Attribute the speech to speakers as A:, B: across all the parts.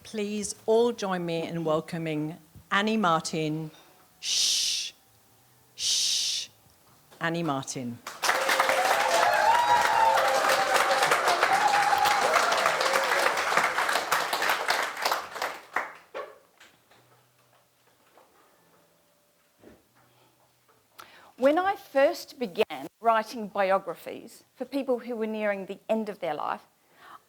A: Please all join me in welcoming Annie Martin. Shh. Shh. Annie Martin.
B: When I first began writing biographies for people who were nearing the end of their life,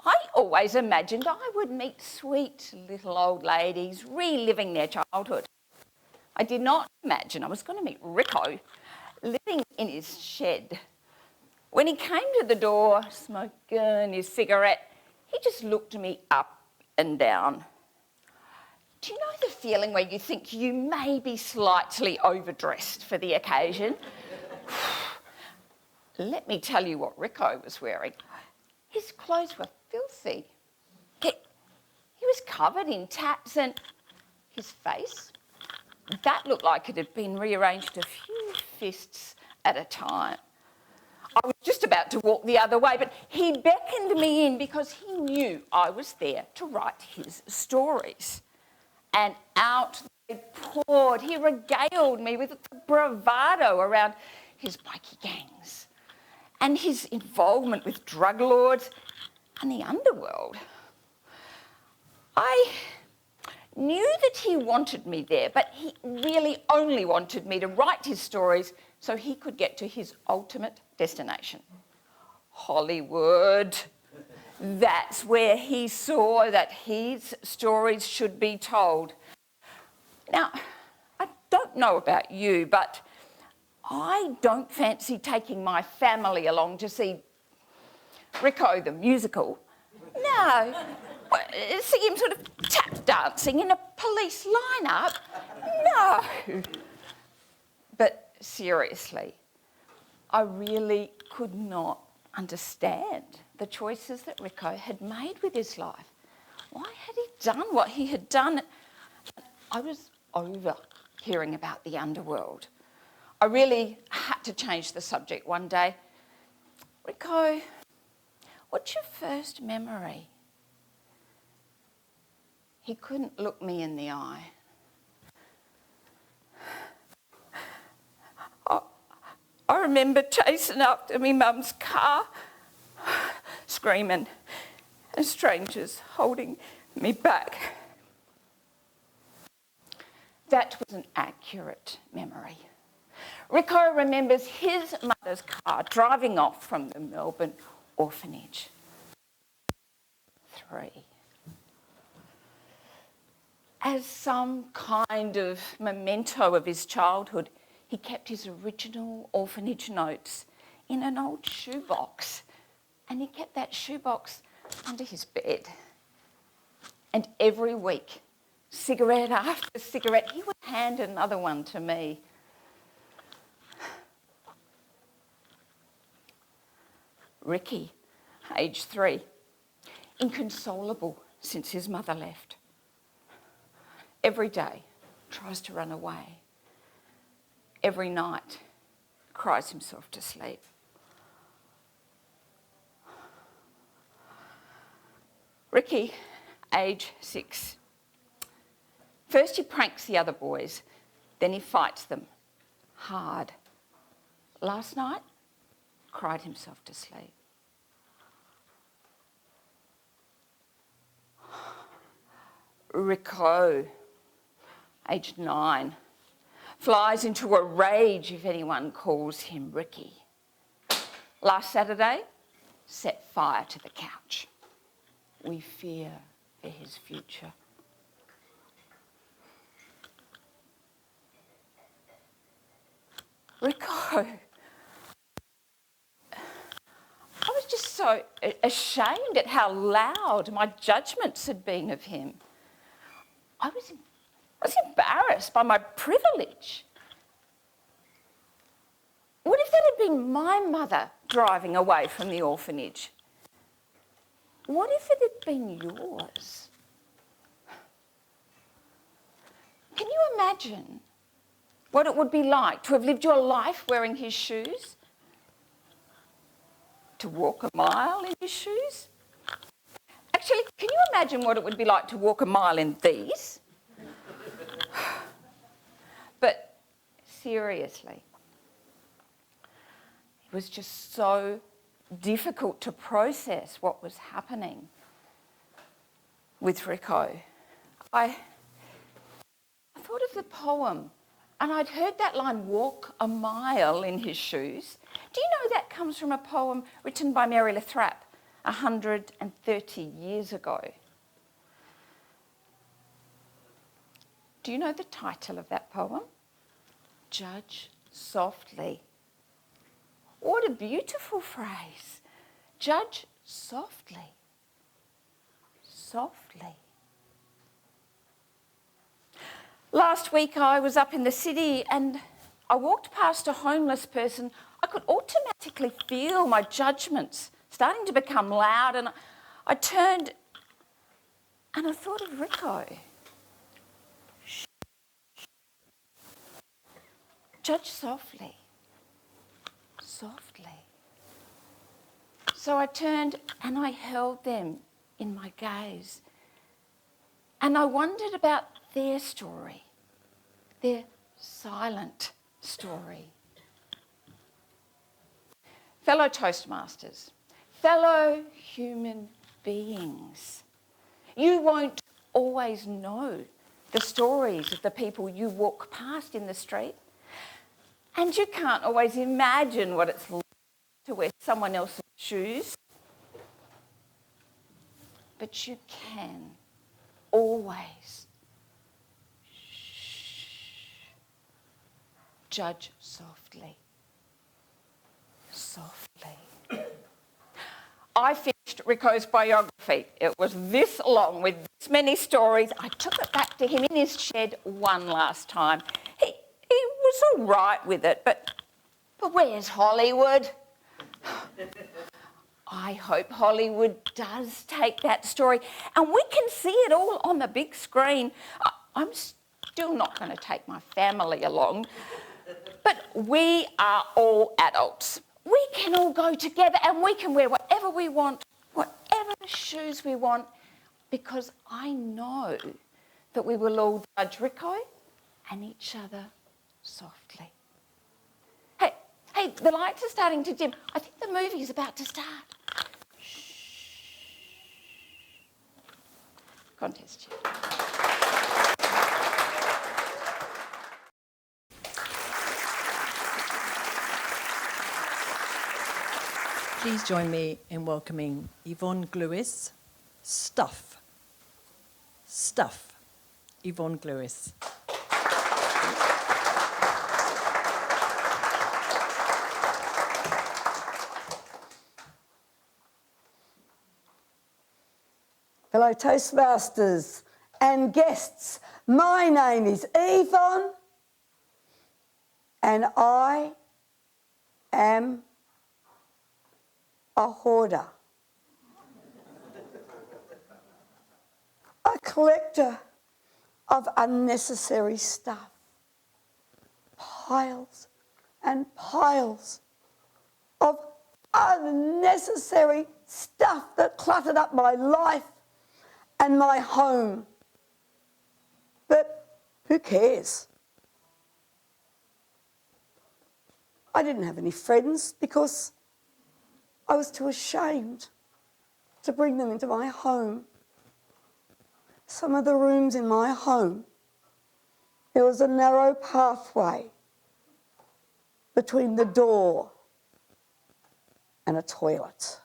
B: I always imagined I would meet sweet little old ladies reliving their childhood. I did not imagine I was going to meet Rico living in his shed. When he came to the door, smoking his cigarette, he just looked me up and down. Do you know the feeling where you think you may be slightly overdressed for the occasion? Let me tell you what Rico was wearing. His clothes were filthy. He was covered in tats, and his face, that looked like it had been rearranged a few fists at a time. I was just about to walk the other way, but he beckoned me in because he knew I was there to write his stories. And out they poured. He regaled me with bravado around his bikie gangs and his involvement with drug lords and the underworld. I knew that he wanted me there, but he really only wanted me to write his stories so he could get to his ultimate destination, Hollywood. That's where he saw that his stories should be told. Now, I don't know about you, but I don't fancy taking my family along to see Rico the musical. No, see him sort of tap dancing in a police lineup. No. But seriously, I really could not understand the choices that Rico had made with his life. Why had he done what he had done? I was over hearing about the underworld. I really had to change the subject one day. Rico, what's your first memory? He couldn't look me in the eye. I remember chasing after me mum's car, screaming, and strangers holding me back. That was an accurate memory. Rico remembers his mother's car driving off from the Melbourne orphanage. 3. As some kind of memento of his childhood, he kept his original orphanage notes in an old shoebox, and he kept that shoebox under his bed. And every week, cigarette after cigarette, he would hand another one to me. Ricky, age 3, inconsolable since his mother left. Every day tries to run away. Every night cries himself to sleep. Ricky, age 6. First he pranks the other boys, then he fights them hard. Last night, cried himself to sleep. Rico, aged 9, flies into a rage if anyone calls him Ricky. Last Saturday, set fire to the couch. We fear for his future. Rico, I was just so ashamed at how loud my judgments had been of him. I was embarrassed by my privilege. What if that had been my mother driving away from the orphanage? What if it had been yours? Can you imagine what it would be like to have lived your life wearing his shoes? To walk a mile in his shoes? Actually, can you imagine what it would be like to walk a mile in these? But seriously, it was just so difficult to process what was happening with Rico. I thought of the poem, and I'd heard that line, walk a mile in his shoes. Do you know that comes from a poem written by Mary Lathrap 130 years ago? Do you know the title of that poem? Judge softly. What a beautiful phrase. Judge softly. Softly. Last week I was up in the city and I walked past a homeless person. I could automatically feel my judgments starting to become loud, and I turned and I thought of Rico. Judge softly. Softly. So I turned and I held them in my gaze. And I wondered about their story, their silent story. Fellow Toastmasters, fellow human beings, you won't always know the stories of the people you walk past in the street, and you can't always imagine what it's like to wear someone else's shoes, but you can always judge softly. Softly. I finished Rico's biography. It was this long with this many stories. I took it back to him in his shed one last time. He was all right with it, but where's Hollywood? I hope Hollywood does take that story and we can see it all on the big screen. I'm still not going to take my family along, but we are all adults. We can all go together and we can wear whatever we want, whatever shoes we want, because I know that we will all judge Rico and each other softly. Hey, the lights are starting to dim. I think the movie is about to start. Contest chair.
A: Please join me in welcoming Yvonne Gluyas. Stuff. Stuff. Yvonne Gluyas.
C: Fellow Toastmasters and guests, my name is Yvonne and I am a hoarder, a collector of unnecessary stuff, piles and piles of unnecessary stuff that cluttered up my life and my home. But who cares? I didn't have any friends because I was too ashamed to bring them into my home. Some of the rooms in my home, there was a narrow pathway between the door and a toilet.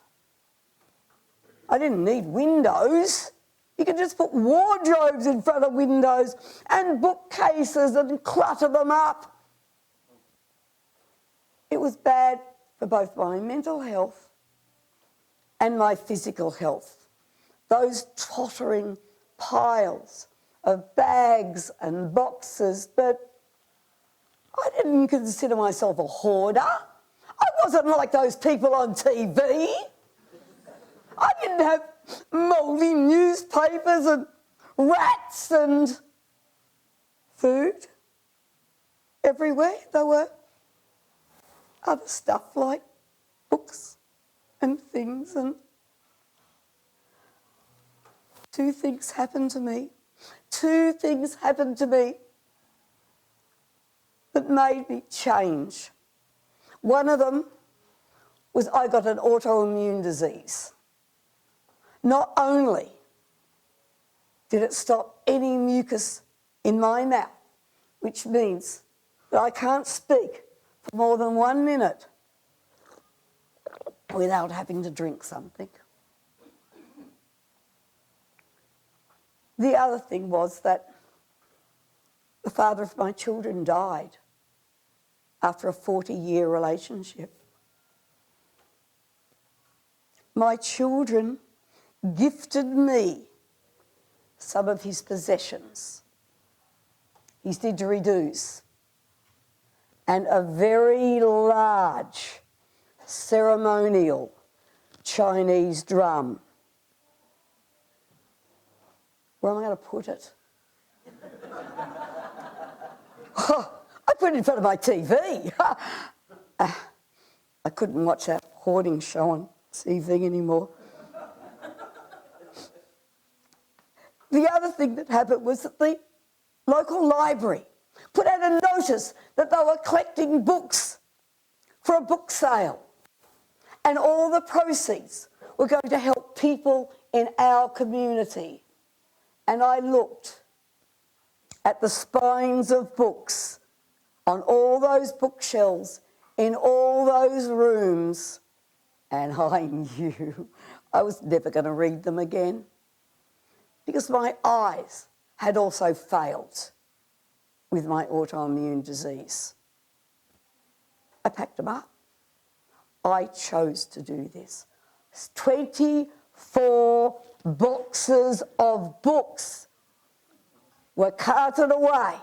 C: I didn't need windows. You could just put wardrobes in front of windows and bookcases and clutter them up. It was bad for both my mental health and my physical health. Those tottering piles of bags and boxes, but I didn't consider myself a hoarder. I wasn't like those people on TV. I didn't have mouldy newspapers and rats and food everywhere. There were other stuff like books and things, and two things happened to me. Two things happened to me that made me change. One of them was I got an autoimmune disease. Not only did it stop any mucus in my mouth, which means that I can't speak for more than 1 minute without having to drink something. The other thing was that the father of my children died after a 40-year relationship. My children gifted me some of his possessions, his didgeridoos, and a very large ceremonial Chinese drum. Where am I going to put it? Oh, I put it in front of my TV. I couldn't watch that hoarding show on TV anymore. The other thing that happened was that the local library put out a notice that they were collecting books for a book sale, and all the proceeds were going to help people in our community. And I looked at the spines of books on all those bookshelves in all those rooms, and I knew I was never going to read them again, because my eyes had also failed with my autoimmune disease. I packed them up. I chose to do this. 24 boxes of books were carted away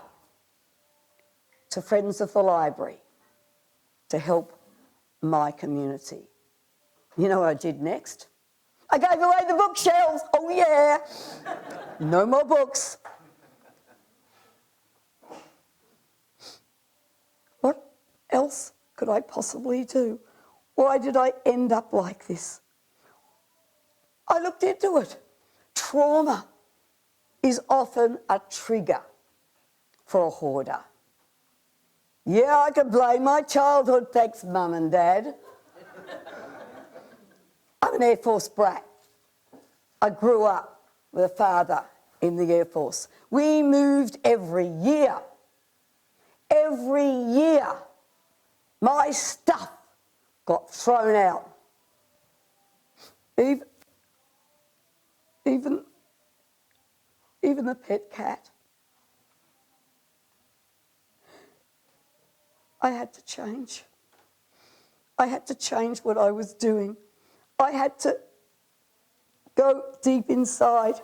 C: to Friends of the Library to help my community. You know what I did next? I gave away the bookshelves. Oh yeah. No more books. What else could I possibly do? Why did I end up like this? I looked into it. Trauma is often a trigger for a hoarder. Yeah, I can blame my childhood, thanks Mum and Dad. I'm an Air Force brat. I grew up with a father in the Air Force. We moved every year. Every year, my stuff got thrown out. Even the pet cat. I had to change. I had to change what I was doing. I had to go deep inside.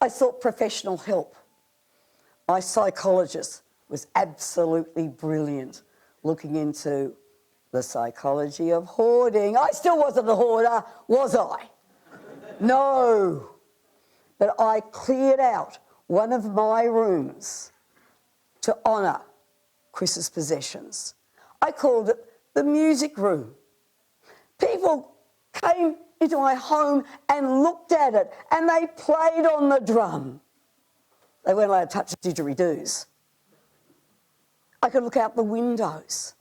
C: I sought professional help. My psychologist was absolutely brilliant, looking into the psychology of hoarding. I still wasn't a hoarder, was I? No. But I cleared out one of my rooms to honour Chris's possessions. I called it the music room. People came into my home and looked at it, and they played on the drum. They weren't allowed to touch the didgeridoos. I could look out the windows.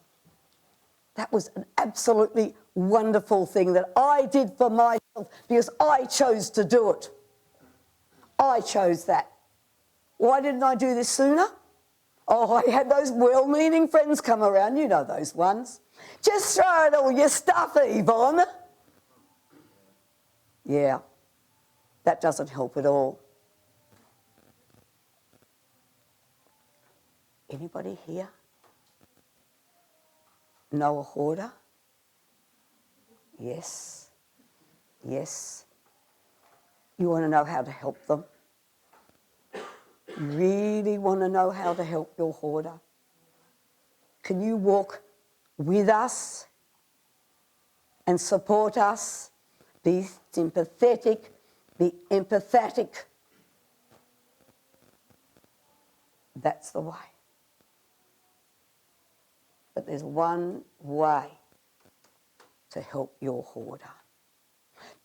C: That was an absolutely wonderful thing that I did for myself because I chose to do it. I chose that. Why didn't I do this sooner? Oh, I had those well-meaning friends come around. You know those ones. Just throw out all your stuff, Yvonne. Yeah, that doesn't help at all. Anybody here know a hoarder? Yes. Yes. You want to know how to help them? You really want to know how to help your hoarder? Can you walk with us and support us? Be sympathetic, be empathetic. That's the way. But there's one way to help your hoarder.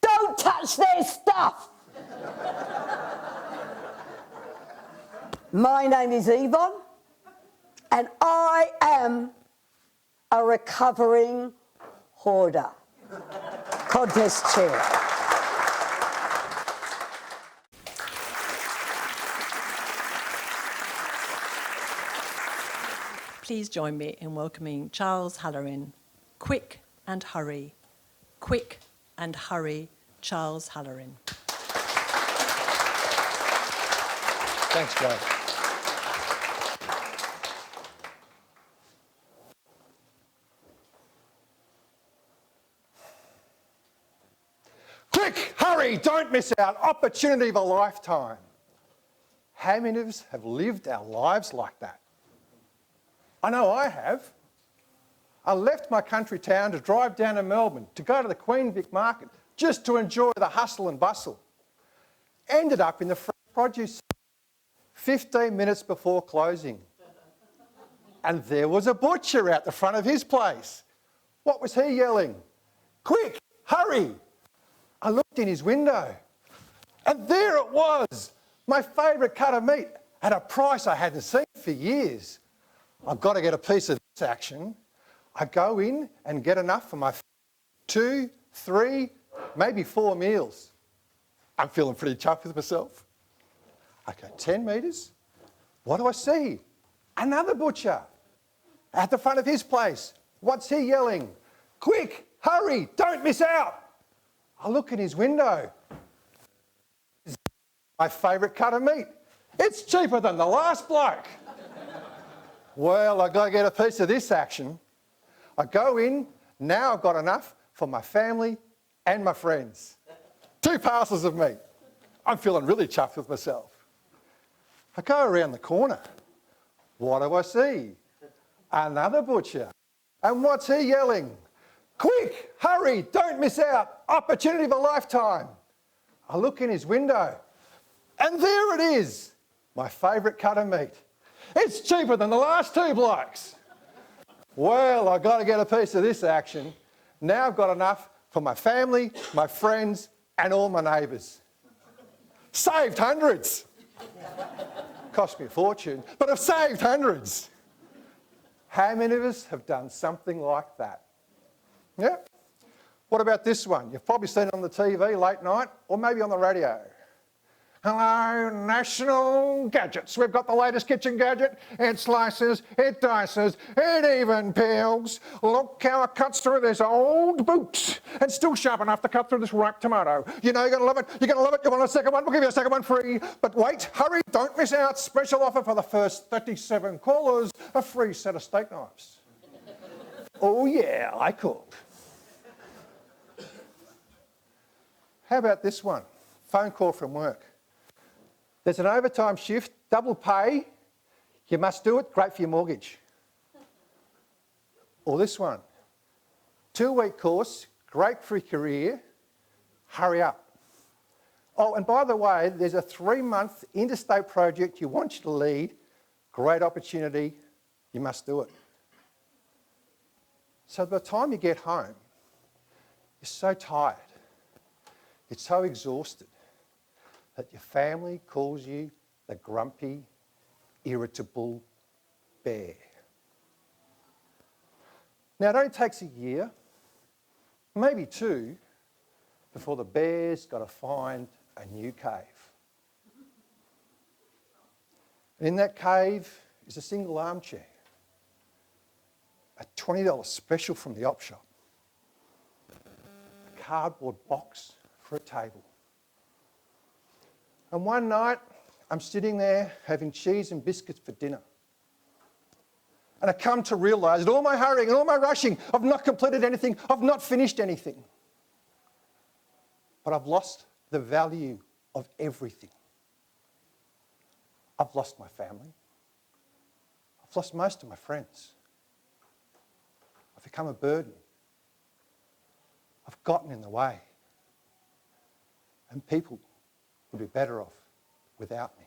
C: Don't touch their stuff. My name is Yvonne, and I am a recovering hoarder. Contest chair.
A: Please join me in welcoming Charles Halloran. Quick and hurry. Quick and hurry, Charles Halloran.
D: Thanks, Joe. Quick, hurry, don't miss out. Opportunity of a lifetime. How many of us have lived our lives like that? I know I have. I left my country town to drive down to Melbourne to go to the Queen Vic market just to enjoy the hustle and bustle. Ended up in the fresh produce 15 minutes before closing. And there was a butcher out the front of his place. What was he yelling? Quick, hurry! I looked in his window and there it was, my favourite cut of meat at a price I hadn't seen for years. I've got to get a piece of this action. I go in and get enough for my 2, 3, maybe 4 meals. I'm feeling pretty chuffed with myself. I go 10 metres. What do I see? Another butcher at the front of his place. What's he yelling? Quick, hurry, don't miss out. I look in his window. My favourite cut of meat. It's cheaper than the last bloke. Well, I've got to get a piece of this action. I go in, now I've got enough for my family and my friends. 2 parcels of meat. I'm feeling really chuffed with myself. I go around the corner. What do I see? Another butcher. And what's he yelling? Quick, hurry, don't miss out. Opportunity of a lifetime. I look in his window and there it is, my favourite cut of meat. It's cheaper than the last 2 blokes. Well, I've got to get a piece of this action. Now I've got enough for my family, my friends, and all my neighbours. Saved hundreds. Cost me a fortune, but I've saved hundreds. How many of us have done something like that? Yeah? What about this one? You've probably seen it on the TV late night, or maybe on the radio. Hello, National Gadgets. We've got the latest kitchen gadget. It slices, it dices, it even peels. Look how it cuts through this old boot and still sharp enough to cut through this ripe tomato. You know you're going to love it. You're going to love it. You want a second one? We'll give you a second one free. But wait, hurry, don't miss out. Special offer for the first 37 callers. A free set of steak knives. Oh yeah, I called. How about this one? Phone call from work. There's an overtime shift, double pay. You must do it, great for your mortgage. Or this one, 2-week course, great for your career, hurry up. Oh, and by the way, there's a 3-month interstate project you want you to lead, great opportunity, you must do it. So by the time you get home, you're so tired, you're so exhausted, that your family calls you the grumpy, irritable bear. Now, it only takes a year, maybe 2, before the bear's got to find a new cave. And in that cave is a single armchair, a $20 special from the op shop, a cardboard box for a table. And one night, I'm sitting there having cheese and biscuits for dinner. And I come to realise that all my hurrying and all my rushing, I've not completed anything, I've not finished anything. But I've lost the value of everything. I've lost my family. I've lost most of my friends. I've become a burden. I've gotten in the way. And people would be better off without me.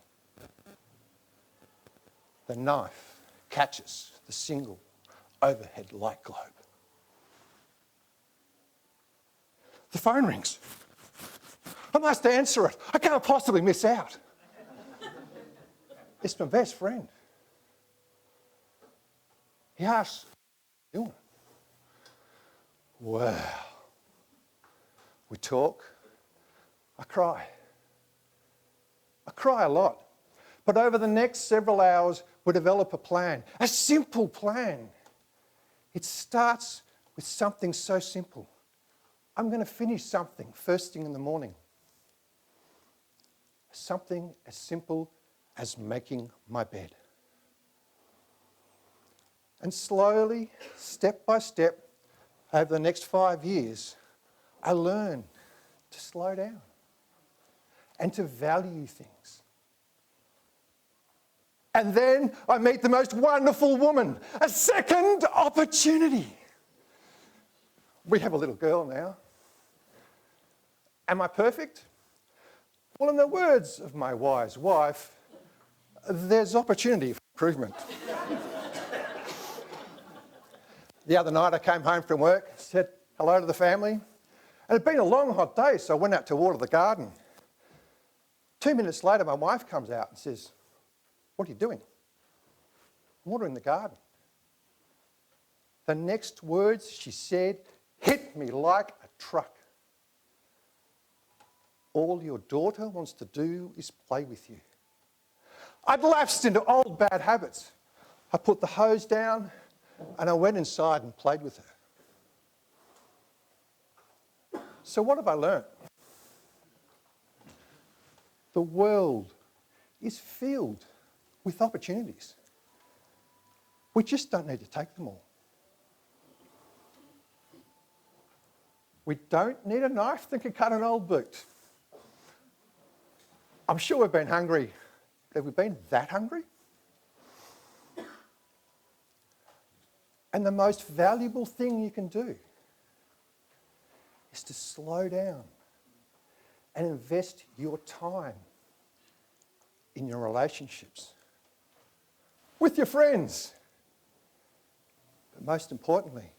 D: The knife catches the single overhead light globe. The phone rings. I must answer it. I can't possibly miss out. It's my best friend. He asks, "What are you doing?" Well, we talk. I cry. I cry a lot. But over the next several hours, we develop a plan, a simple plan. It starts with something so simple. I'm going to finish something first thing in the morning. Something as simple as making my bed. And slowly, step by step, over the next 5 years, I learn to slow down and to value things. And then I meet the most wonderful woman, a second opportunity. We have a little girl now. Am I perfect? Well, in the words of my wise wife, there's opportunity for improvement. The other night I came home from work, said hello to the family, and it'd been a long hot day, so I went out to water the garden. 2 minutes later, my wife comes out and says, "What are you doing?" "I'm watering the garden." The next words she said hit me like a truck. "All your daughter wants to do is play with you." I'd lapsed into old bad habits. I put the hose down and I went inside and played with her. So what have I learnt? The world is filled with opportunities. We just don't need to take them all. We don't need a knife that can cut an old boot. I'm sure we've been hungry. Have we been that hungry? And the most valuable thing you can do is to slow down and invest your time in your relationships, with your friends, but most importantly,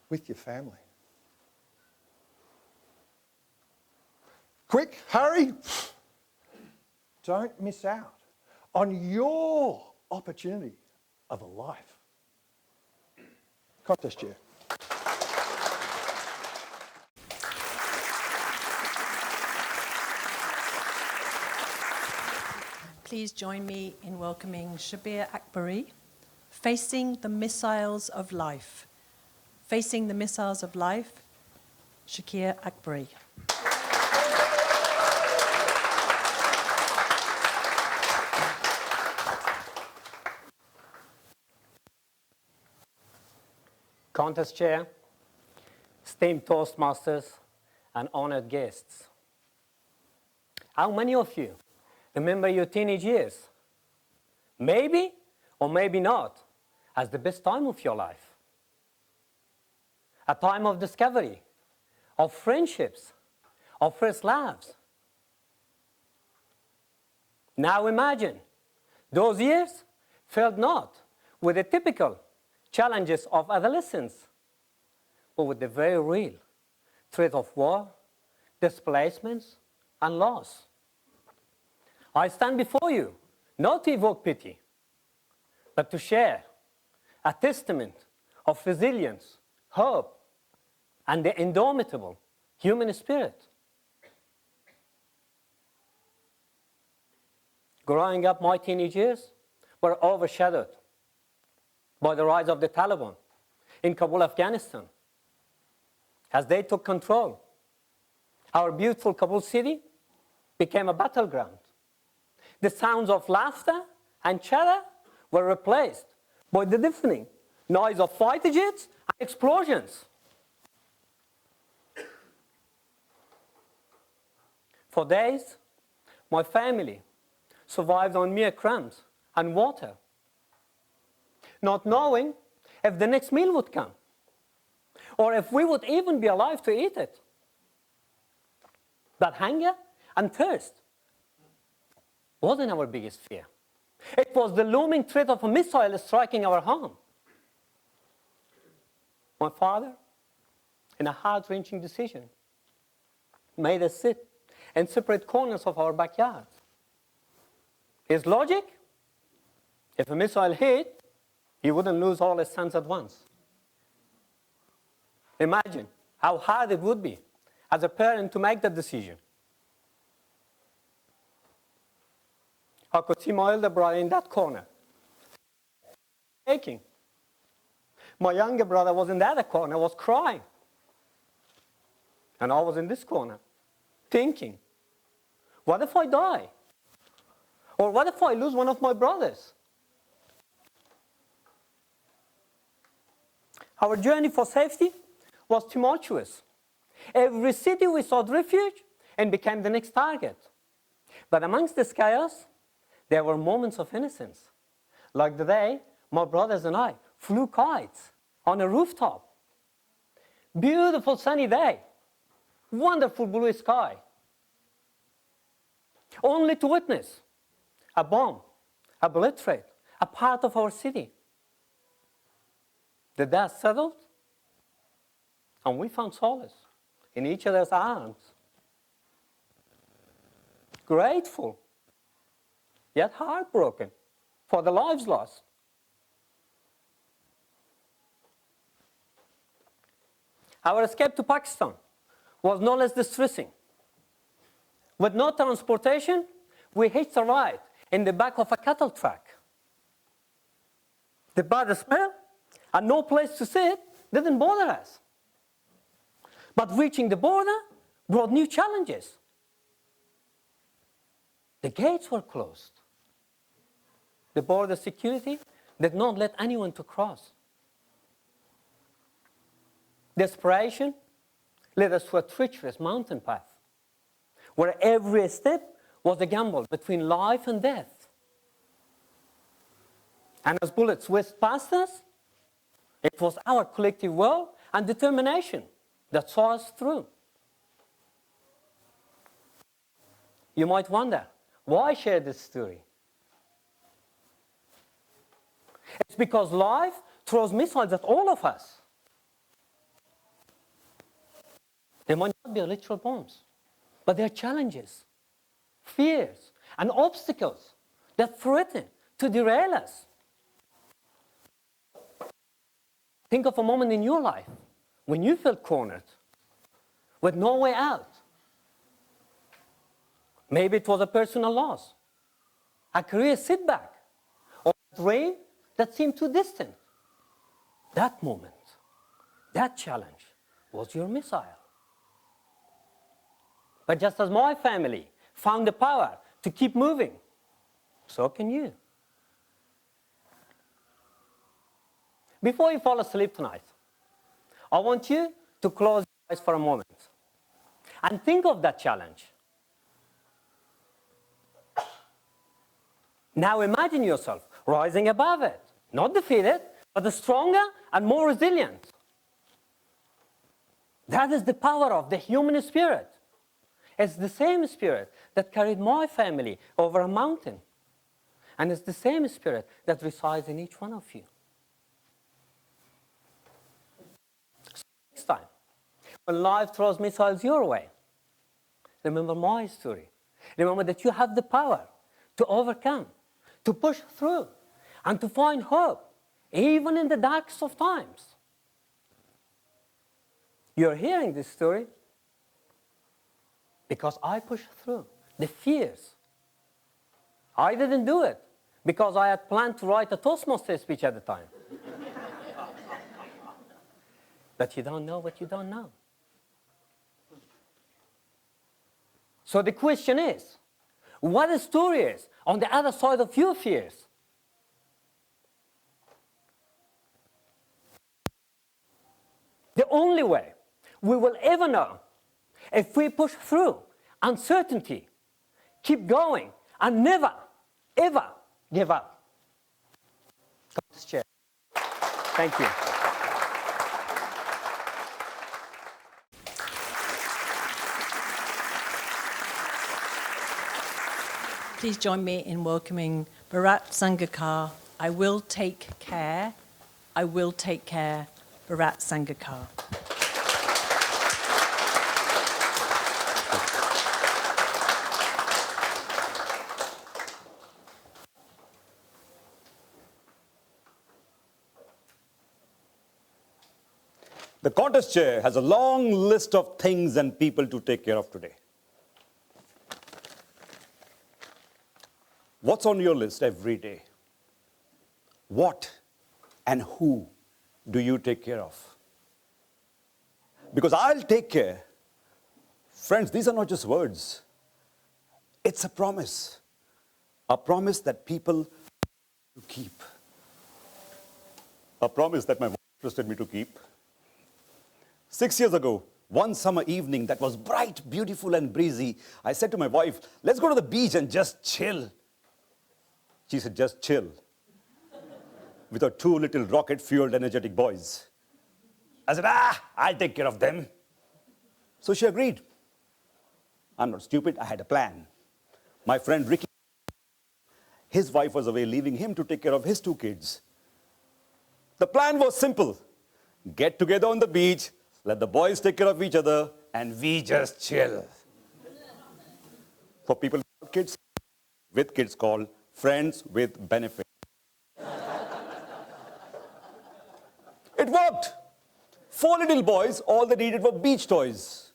D: with your family. Quick, hurry. Don't miss out on your opportunity of a life. Contest chair.
A: Please join me in welcoming Shabir Akbari, Facing the Missiles of Life. Facing the Missiles of Life, Shabir Akbari.
E: Contest Chair, esteemed Toastmasters, and honored guests. How many of you remember your teenage years? Maybe or maybe not as the best time of your life. A time of discovery, of friendships, of first loves. Now imagine, those years filled not with the typical challenges of adolescence, but with the very real threat of war, displacements, and loss. I stand before you not to evoke pity, but to share a testament of resilience, hope, and the indomitable human spirit. Growing up, my teenage years were overshadowed by the rise of the Taliban in Kabul, Afghanistan. As they took control, our beautiful Kabul city became a battleground. The sounds of laughter and chatter were replaced by the deafening noise of fighter jets and explosions. For days, my family survived on mere crumbs and water, not knowing if the next meal would come, or if we would even be alive to eat it. But hunger and thirst wasn't our biggest fear. It was the looming threat of a missile striking our home. My father, in a heart-wrenching decision, made us sit in separate corners of our backyard. His logic? If a missile hit, he wouldn't lose all his sons at once. Imagine how hard it would be as a parent to make that decision. I could see my elder brother in that corner, shaking. My younger brother was in the other corner, was crying. And I was in this corner, thinking, what if I die? Or what if I lose one of my brothers? Our journey for safety was tumultuous. Every city we sought refuge and became the next target. But amongst this chaos, there were moments of innocence. Like the day my brothers and I flew kites on a rooftop. Beautiful sunny day. Wonderful blue sky. Only to witness a bomb obliterate a part of our city. The dust settled, and we found solace in each other's arms. Grateful, yet heartbroken for the lives lost. Our escape to Pakistan was no less distressing. With no transportation, we hitched a ride in the back of a cattle truck. The bad smell and no place to sit didn't bother us. But reaching the border brought new challenges. The gates were closed. The border security did not let anyone to cross. Desperation led us to a treacherous mountain path, where every step was a gamble between life and death. And as bullets whizzed past us, it was our collective will and determination that saw us through. You might wonder, why share this story? It's because life throws missiles at all of us. They might not be literal bombs, but they're challenges, fears, and obstacles that threaten to derail us. Think of a moment in your life when you felt cornered, with no way out. Maybe it was a personal loss, a career setback, or a dream that seemed too distant. That moment, that challenge was your missile. But just as my family found the power to keep moving, so can you. Before you fall asleep tonight, I want you to close your eyes for a moment and think of that challenge. Now imagine yourself rising above it, not defeated, but stronger and more resilient. That is the power of the human spirit. It's the same spirit that carried my family over a mountain. And it's the same spirit that resides in each one of you. So next time, when life throws missiles your way, remember my story. Remember that you have the power to overcome, to push through, and to find hope, even in the darkest of times. You're hearing this story because I pushed through the fears. I didn't do it because I had planned to write a Toastmasters speech at the time. But you don't know what you don't know. So the question is, what story is on the other side of your fears? The only way we will ever know if we push through uncertainty, keep going, and never, ever give up. Come to this chair. Thank you.
A: Please join me in welcoming Bharat Sangekar. I will take care. I will take care. Bharat Sangekar.
F: The contest chair has a long list of things and people to take care of today. What's on your list every day? What and who do you take care of? Because I'll take care. Friends, these are not just words. It's a promise. A promise that people keep. A promise that my wife trusted me to keep. 6 years ago, one summer evening that was bright, beautiful, and breezy, I said to my wife, let's go to the beach and just chill. She said, just chill. With our two little rocket-fueled, energetic boys. I said, I'll take care of them. So she agreed. I'm not stupid, I had a plan. My friend Ricky, his wife was away, leaving him to take care of his two kids. The plan was simple. Get together on the beach, let the boys take care of each other, and we just chill. For people without kids, with kids called friends with benefits. It worked. 4 little boys, all they needed were beach toys.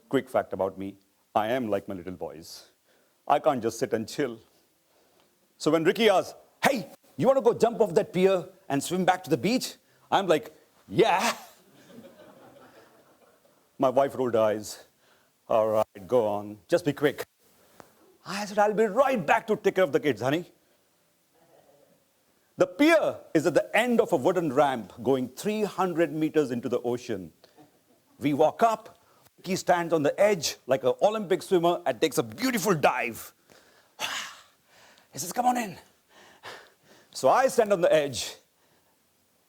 F: Quick fact about me, I am like my little boys. I can't just sit and chill. So when Ricky asked, hey, you want to go jump off that pier and swim back to the beach? I'm like, yeah. My wife rolled her eyes. All right, go on, just be quick. I said, I'll be right back to take care of the kids, honey. The pier is at the end of a wooden ramp going 300 meters into the ocean. We walk up, Ricky stands on the edge like an Olympic swimmer and takes a beautiful dive. He says, come on in. So I stand on the edge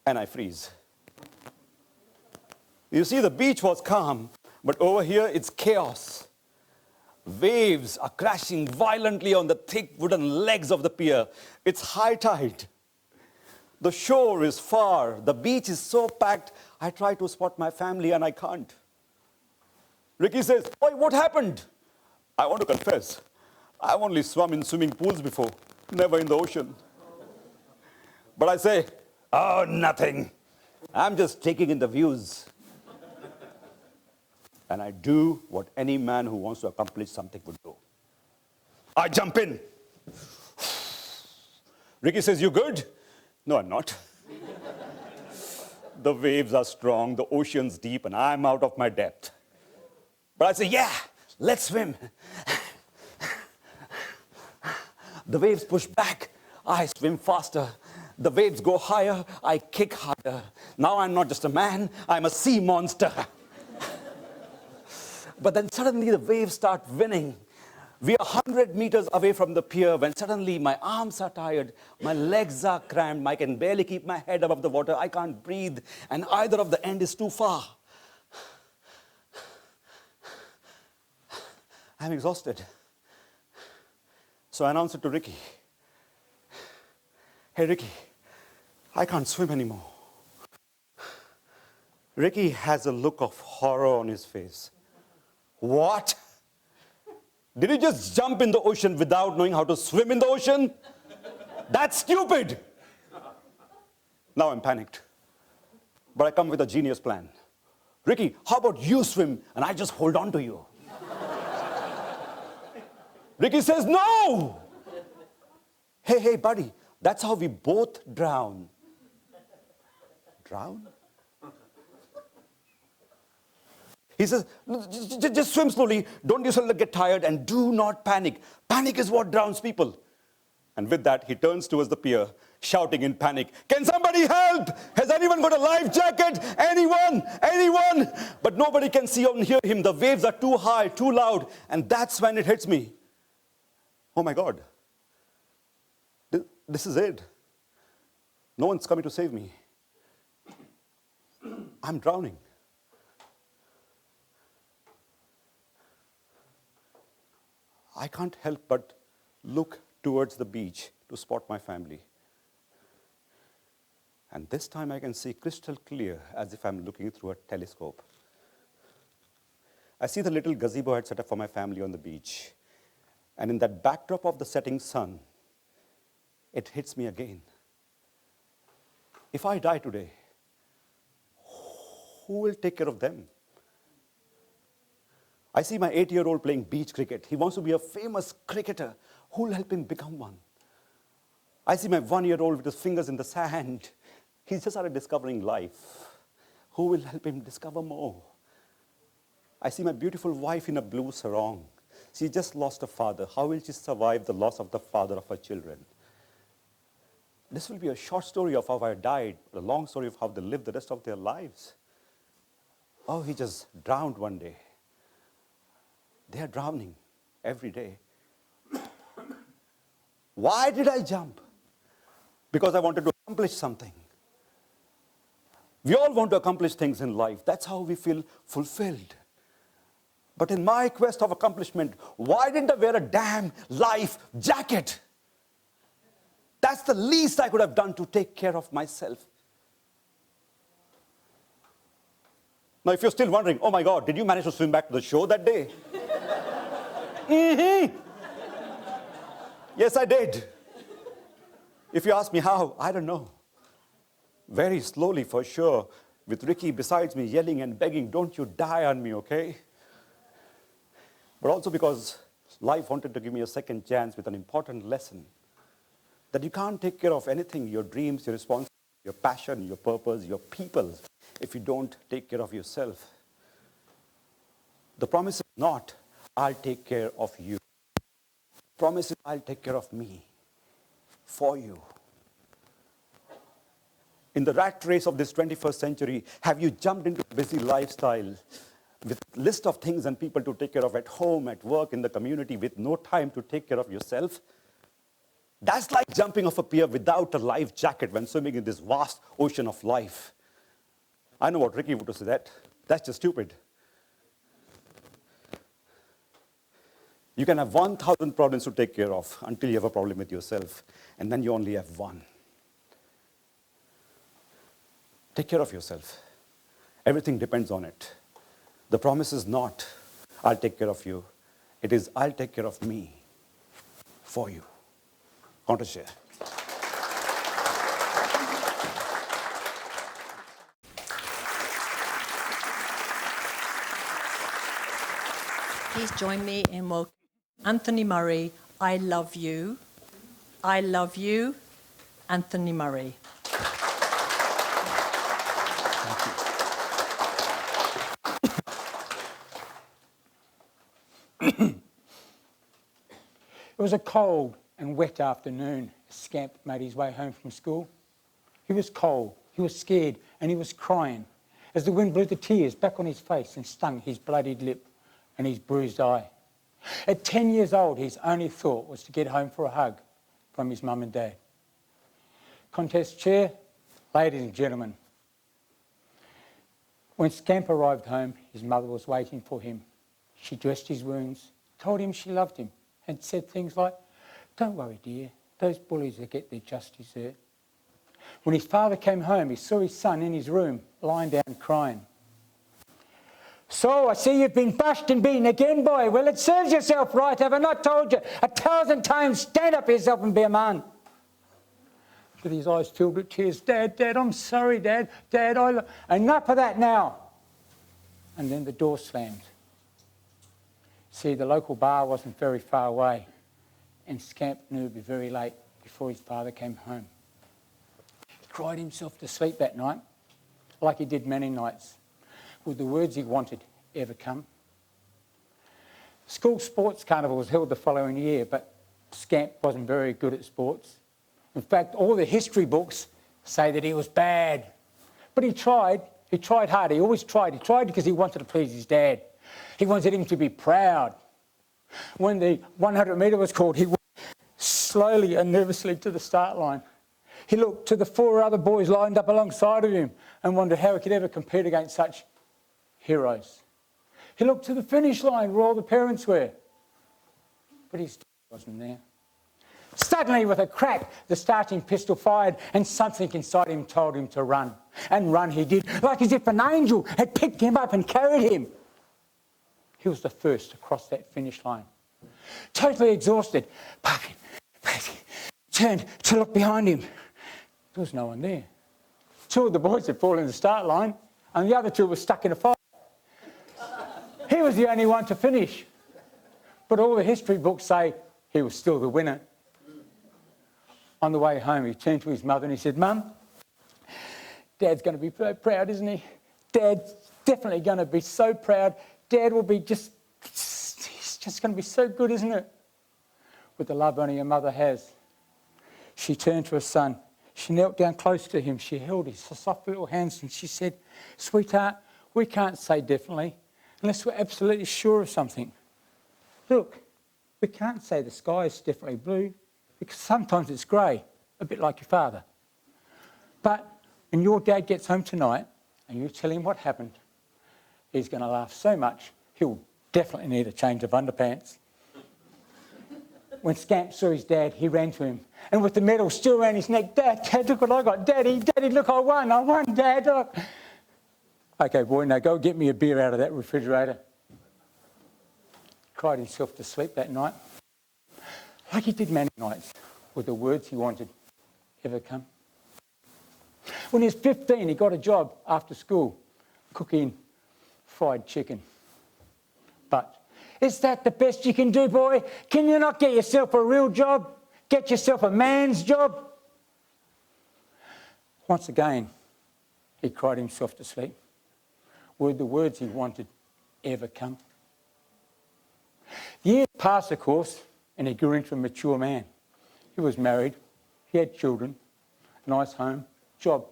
F: and I freeze. You see, the beach was calm, but over here it's chaos. Waves are crashing violently on the thick wooden legs of the pier. It's high tide. The shore is far. The beach is so packed, I try to spot my family and I can't. Ricky says, "Oi, what happened?" I want to confess, I've only swum in swimming pools before, never in the ocean. But I say, oh, nothing. I'm just taking in the views. And I do what any man who wants to accomplish something would do. I jump in. Ricky says, you good? No, I'm not. The waves are strong, the ocean's deep, and I'm out of my depth. But I say, yeah, let's swim. The waves push back, I swim faster. The waves go higher, I kick harder. Now I'm not just a man, I'm a sea monster. But then suddenly the waves start winning. We are 100 meters away from the pier when suddenly my arms are tired, my legs are cramped, I can barely keep my head above the water, I can't breathe, and either of the end is too far. I'm exhausted. So I announced it to Ricky. Hey, Ricky, I can't swim anymore. Ricky has a look of horror on his face. What? Did you just jump in the ocean without knowing how to swim in the ocean? That's stupid. Now I'm panicked. But I come with a genius plan. Ricky, how about you swim and I just hold on to you? Ricky says, no! Hey, buddy, that's how we both drown. Drown? He says, just swim slowly, don't yourself get tired, and do not panic. Panic is what drowns people. And with that, he turns towards the pier, shouting in panic, can somebody help? Has anyone got a life jacket? Anyone? Anyone? But nobody can see or hear him. The waves are too high, too loud, and that's when it hits me. Oh my God. This is it. No one's coming to save me. I'm drowning. I can't help but look towards the beach to spot my family. And this time I can see crystal clear, as if I'm looking through a telescope. I see the little gazebo I had set up for my family on the beach. And in that backdrop of the setting sun, it hits me again. If I die today, who will take care of them? I see my 8-year-old playing beach cricket. He wants to be a famous cricketer. Who will help him become one? I see my 1-year-old with his fingers in the sand. He's just started discovering life. Who will help him discover more? I see my beautiful wife in a blue sarong. She just lost a father. How will she survive the loss of the father of her children? This will be a short story of how I died, a long story of how they live the rest of their lives. Oh, he just drowned one day. They are drowning every day. Why did I jump? Because I wanted to accomplish something. We all want to accomplish things in life. That's how we feel fulfilled. But in my quest of accomplishment, why didn't I wear a damn life jacket? That's the least I could have done to take care of myself. Now, if you're still wondering, oh my God, did you manage to swim back to the shore that day? Yes, I did. If you ask me how, I don't know. Very slowly, for sure, with Ricky besides me yelling and begging, don't you die on me, okay? But also because life wanted to give me a second chance with an important lesson. That you can't take care of anything, your dreams, your responsibilities, your passion, your purpose, your people, if you don't take care of yourself. The promise is not, I'll take care of you. The promise is, I'll take care of me, for you. In the rat race of this 21st century, have you jumped into a busy lifestyle with a list of things and people to take care of at home, at work, in the community, with no time to take care of yourself? That's like jumping off a pier without a life jacket when swimming in this vast ocean of life. I know what Ricky would say that. That's just stupid. You can have 1,000 problems to take care of until you have a problem with yourself, and then you only have one. Take care of yourself. Everything depends on it. The promise is not, I'll take care of you. It is, I'll take care of me, for you. I want to share.
A: Please join me in welcoming Anthony Murray. I love you. I love you, Anthony Murray.
G: It was a cold and wet afternoon. Scamp made his way home from school. He was cold, he was scared, and he was crying as the wind blew the tears back on his face and stung his bloodied lip and his bruised eye. At 10 years old, his only thought was to get home for a hug from his mum and dad. Contest chair, ladies and gentlemen. When Scamp arrived home, his mother was waiting for him. She dressed his wounds, told him she loved him, and said things like, "Don't worry, dear, those bullies will get their just desert." When his father came home, he saw his son in his room, lying down crying. "So, I see you've been bashed and beaten again, boy. Well, it serves yourself right. Have I not told you 1,000 times, stand up for yourself and be a man?" With his eyes filled with tears, "Dad, I'm sorry, Dad, enough of that now." And then the door slammed. See, the local bar wasn't very far away, and Scamp knew it would be very late before his father came home. He cried himself to sleep that night, like he did many nights. Would the words he wanted ever come? School sports carnival was held the following year, but Scamp wasn't very good at sports. In fact, all the history books say that he was bad. But he tried hard, he always tried. He tried because he wanted to please his dad. He wanted him to be proud. When the 100 metre was called, he went slowly and nervously to the start line. He looked to the 4 other boys lined up alongside of him and wondered how he could ever compete against such heroes. He looked to the finish line where all the parents were, but his dad wasn't there. Suddenly, with a crack, the starting pistol fired and something inside him told him to run. And run he did, like as if an angel had picked him up and carried him. He was the first to cross that finish line. Totally exhausted, turned to look behind him. There was no one there. 2 of the boys had fallen in the start line. and the other two were stuck in a fire. He was the only one to finish. But all the history books say he was still the winner. On the way home, he turned to his mother and he said, "Mum, Dad's going to be so proud, isn't he? Dad's definitely going to be so proud. Dad will be he's just going to be so good, isn't it?" With the love only a mother has. She turned to her son. She knelt down close to him. She held his soft little hands and she said, "Sweetheart, we can't say definitely unless we're absolutely sure of something. Look, we can't say the sky is definitely blue because sometimes it's grey, a bit like your father. But when your dad gets home tonight and you tell him what happened, he's going to laugh so much he'll definitely need a change of underpants." When Scamp saw his dad, he ran to him. And with the medal still around his neck, "Dad, look what I got. Daddy, look, I won, Dad. Look." "OK, boy, now go get me a beer out of that refrigerator." Cried himself to sleep that night. Like he did many nights, with the words he wanted ever come. When he was 15, he got a job after school, cooking fried chicken. But, "Is that the best you can do, boy? Can you not get yourself a real job? Get yourself a man's job?" Once again, he cried himself to sleep. Would the words he wanted ever come? Years passed, of course, and he grew into a mature man. He was married, he had children, nice home, job,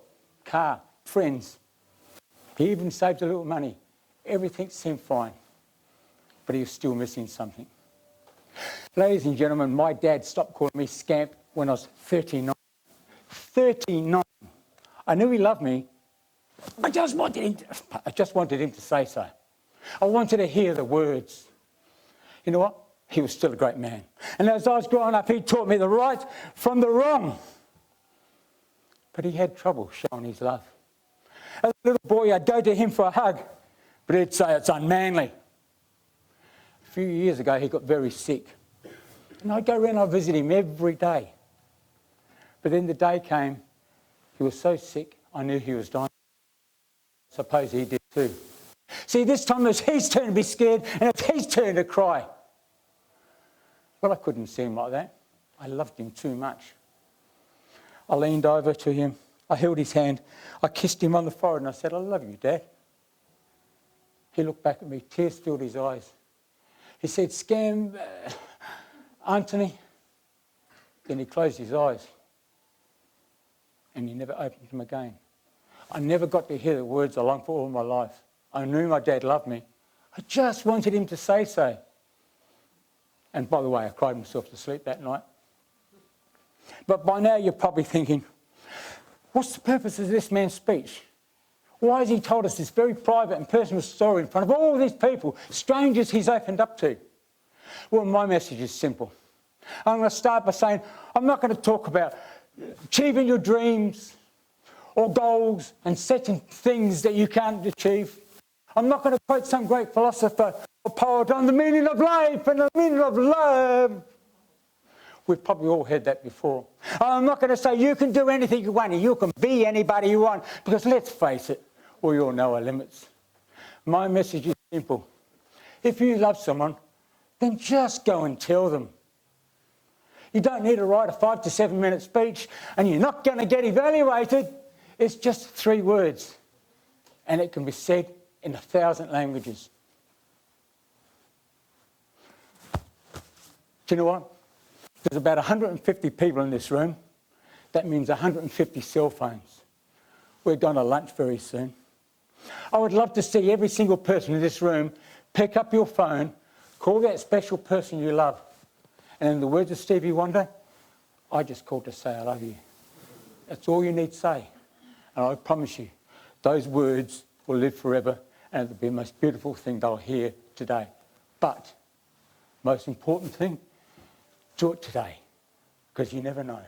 G: car, friends. He even saved a little money. Everything seemed fine, but he was still missing something. Ladies and gentlemen, my dad stopped calling me Scamp when I was 39. 39. I knew he loved me. I just wanted him to say so. I wanted to hear the words. You know what? He was still a great man. And as I was growing up, he taught me the right from the wrong. But he had trouble showing his love. As a little boy, I'd go to him for a hug, but he'd say it's unmanly. A few years ago, he got very sick. And I'd go around and I'd visit him every day. But then the day came, he was so sick, I knew he was dying. Suppose he did too. See, this time it was his turn to be scared and it's his turn to cry. But I couldn't see him like that. I loved him too much. I leaned over to him. I held his hand. I kissed him on the forehead and I said, "I love you, Dad." He looked back at me. Tears filled his eyes. He said, "Anthony." Then he closed his eyes and he never opened them again. I never got to hear the words I longed for all my life. I knew my dad loved me. I just wanted him to say so. And by the way, I cried myself to sleep that night. But by now you're probably thinking, what's the purpose of this man's speech? Why has he told us this very private and personal story in front of all these people, strangers he's opened up to? Well, my message is simple. I'm going to start by saying I'm not going to talk about achieving your dreams or goals and setting things that you can't achieve. I'm not going to quote some great philosopher or poet on the meaning of life and the meaning of love. We've probably all heard that before. I'm not going to say you can do anything you want and you can be anybody you want, because let's face it, we all know our limits. My message is simple. If you love someone, then just go and tell them. You don't need to write a 5 to 7 minute speech and you're not going to get evaluated. It's just 3 words and it can be said in 1,000 languages. Do you know what? There's about 150 people in this room. That means 150 cell phones. We're going to lunch very soon. I would love to see every single person in this room pick up your phone, call that special person you love. And in the words of Stevie Wonder, I just called to say I love you. That's all you need to say. And I promise you, those words will live forever and it'll be the most beautiful thing they'll hear today. But, most important thing, do it today, because you never know.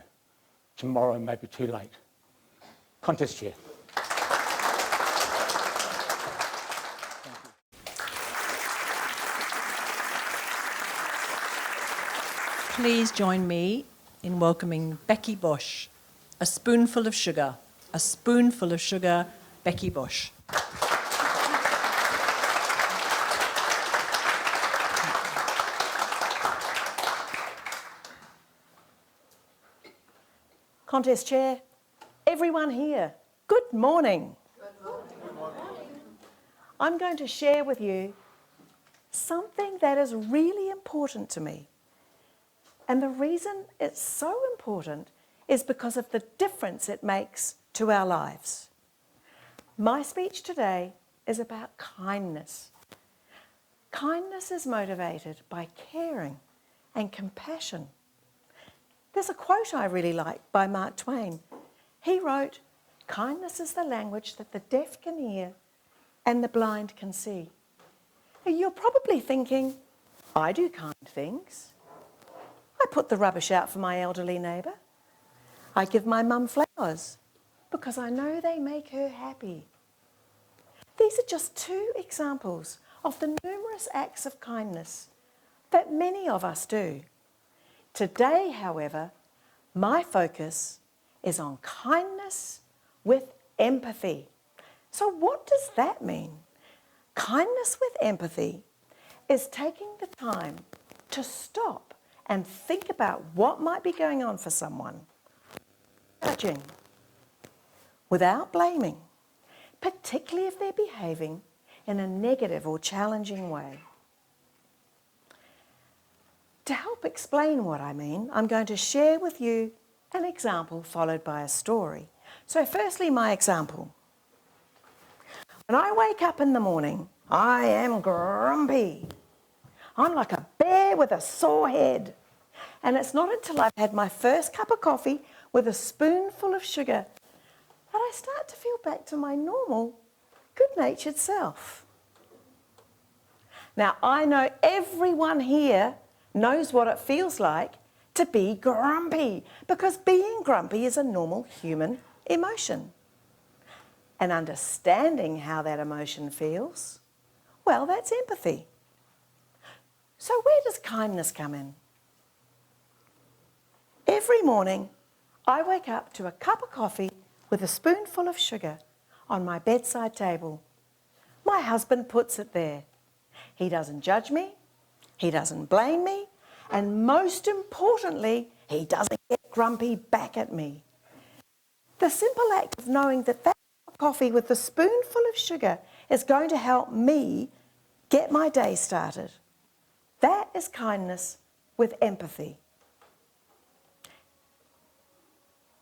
G: Tomorrow may be too late. Contest chair.
A: Please join me in welcoming Becky Bosch. A spoonful of sugar. A spoonful of sugar, Becky Bosch. Contest Chair, everyone here, good morning. Good morning. I'm going to share with you something that is really important to me. And the reason it's so important is because of the difference it makes to our lives. My speech today is about kindness. Kindness is motivated by caring and compassion. There's a quote I really like by Mark Twain. He wrote, "Kindness is the language that the deaf can hear and the blind can see." Now, you're probably thinking, I do kind things. I put the rubbish out for my elderly neighbour. I give my mum flowers because I know they make her happy. These are just two examples of the numerous acts of kindness that many of us do. Today, however, my focus is on kindness with empathy. So what does that mean? Kindness with empathy is taking the time to stop and think about what might be going on for someone, judging, without blaming, particularly if they're behaving in a negative or challenging way. To help explain what I mean, I'm going to share with you an example followed by a story. So firstly, my example. When I wake up in the morning, I am grumpy. I'm like a bear with a sore head. And it's not until I've had my first cup of coffee with a spoonful of sugar that I start to feel back to my normal, good-natured self. Now, I know everyone here knows what it feels like to be grumpy, because being grumpy is a normal human emotion. And understanding how that emotion feels, well, that's empathy. So where does kindness come in? Every morning, I wake up to a cup of coffee with a spoonful of sugar on my bedside table. My husband puts it there. He doesn't judge me, he doesn't blame me, and most importantly, he doesn't get grumpy back at me. The simple act of knowing that that cup of coffee with the spoonful of sugar is going to help me get my day started. That is kindness with empathy.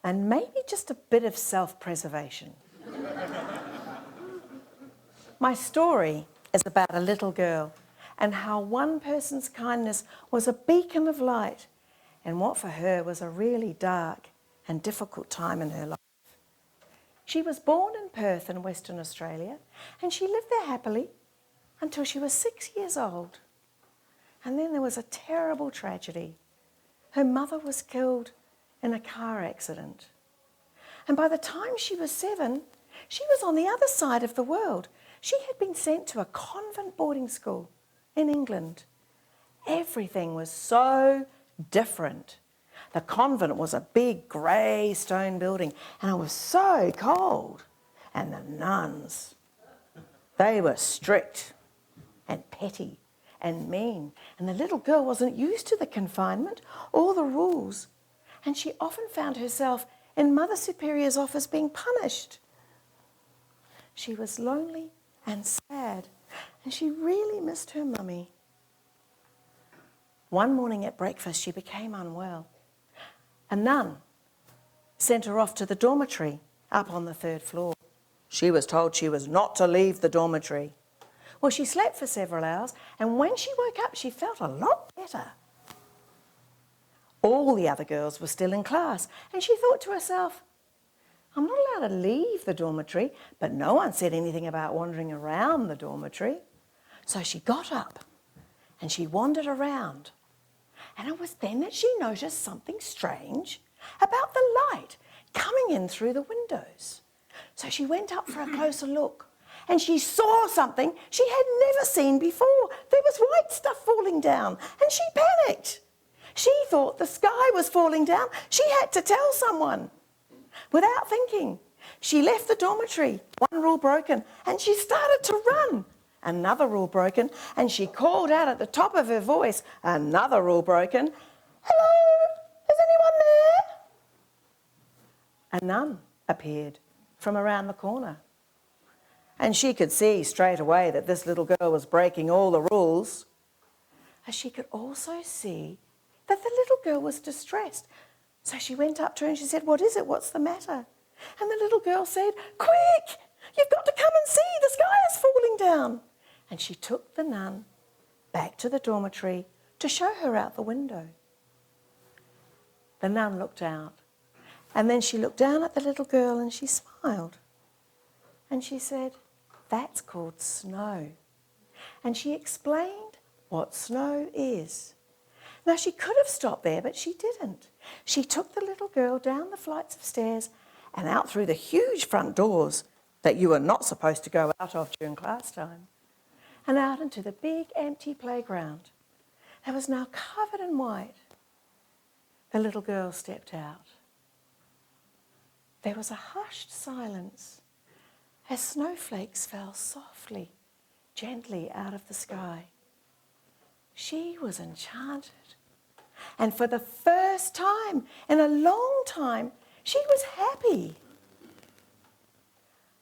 A: And maybe just a bit of self-preservation. My story is about a little girl and how one person's kindness was a beacon of light in what for her was a really dark and difficult time in her life. She was born in Perth in Western Australia, and she lived there happily until she was 6 years old. And then there was a terrible tragedy. Her mother was killed in a car accident. And by the time she was 7, she was on the other side of the world. She had been sent to a convent boarding school in England. Everything was so different. The convent was a big grey stone building, and it was so cold. And the nuns, they were strict and petty and mean. And the little girl wasn't used to the confinement or the rules. And she often found herself in Mother Superior's office being punished. She was lonely and sad, and she really missed her mummy. One morning at breakfast, she became unwell. A nun sent her off to the dormitory up on the 3rd floor. She was told she was not to leave the dormitory. Well, she slept for several hours, and when she woke up, she felt a lot better. All the other girls were still in class, and she thought to herself, I'm not allowed to leave the dormitory, but no one said anything about wandering around the dormitory. So she got up and she wandered around. And it was then that she noticed something strange about the light coming in through the windows. So she went up for a closer look, and she saw something she had never seen before. There was white stuff falling down, and she panicked. She thought the sky was falling down. She had to tell someone. Without thinking, she left the dormitory, one rule broken, and she started to run. Another rule broken, and she called out at the top of her voice, another rule broken, "Hello, is anyone there?" a nun appeared from around the corner. And she could see straight away that this little girl was breaking all the rules. And she could also see that the little girl was distressed. So she went up to her and she said, "What is it? What's the matter?" And the little girl said, "Quick, you've got to come and see, the sky is falling down." And she took the nun back to the dormitory to show her out the window. The nun looked out, and then she looked down at the little girl and she smiled. And she said, "That's called snow." And she explained what snow is. Now, she could have stopped there, but she didn't. She took the little girl down the flights of stairs and out through the huge front doors that you were not supposed to go out of during class time, and out into the big empty playground that was now covered in white. The little girl stepped out. There was a hushed silence as snowflakes fell softly, gently out of the sky. She was enchanted. And for the first time in a long time, she was happy.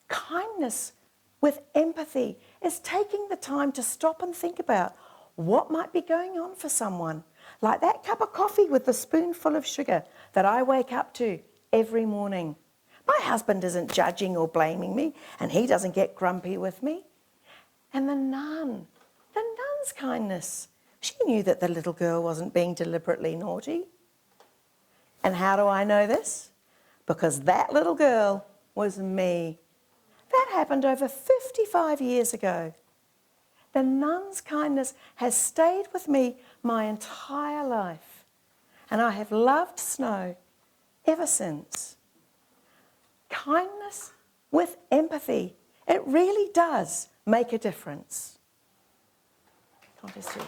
A: Kindness with empathy is taking the time to stop and think about what might be going on for someone, like that cup of coffee with the spoonful of sugar that I wake up to every morning. My husband isn't judging or blaming me, and he doesn't get grumpy with me. And the nun's kindness. She knew that the little girl wasn't being deliberately naughty. And how do I know this? Because that little girl was me. That happened over 55 years ago. The nun's kindness has stayed with me my entire life, and I have loved snow ever since. Kindness with empathy, it really does make a difference. God bless you.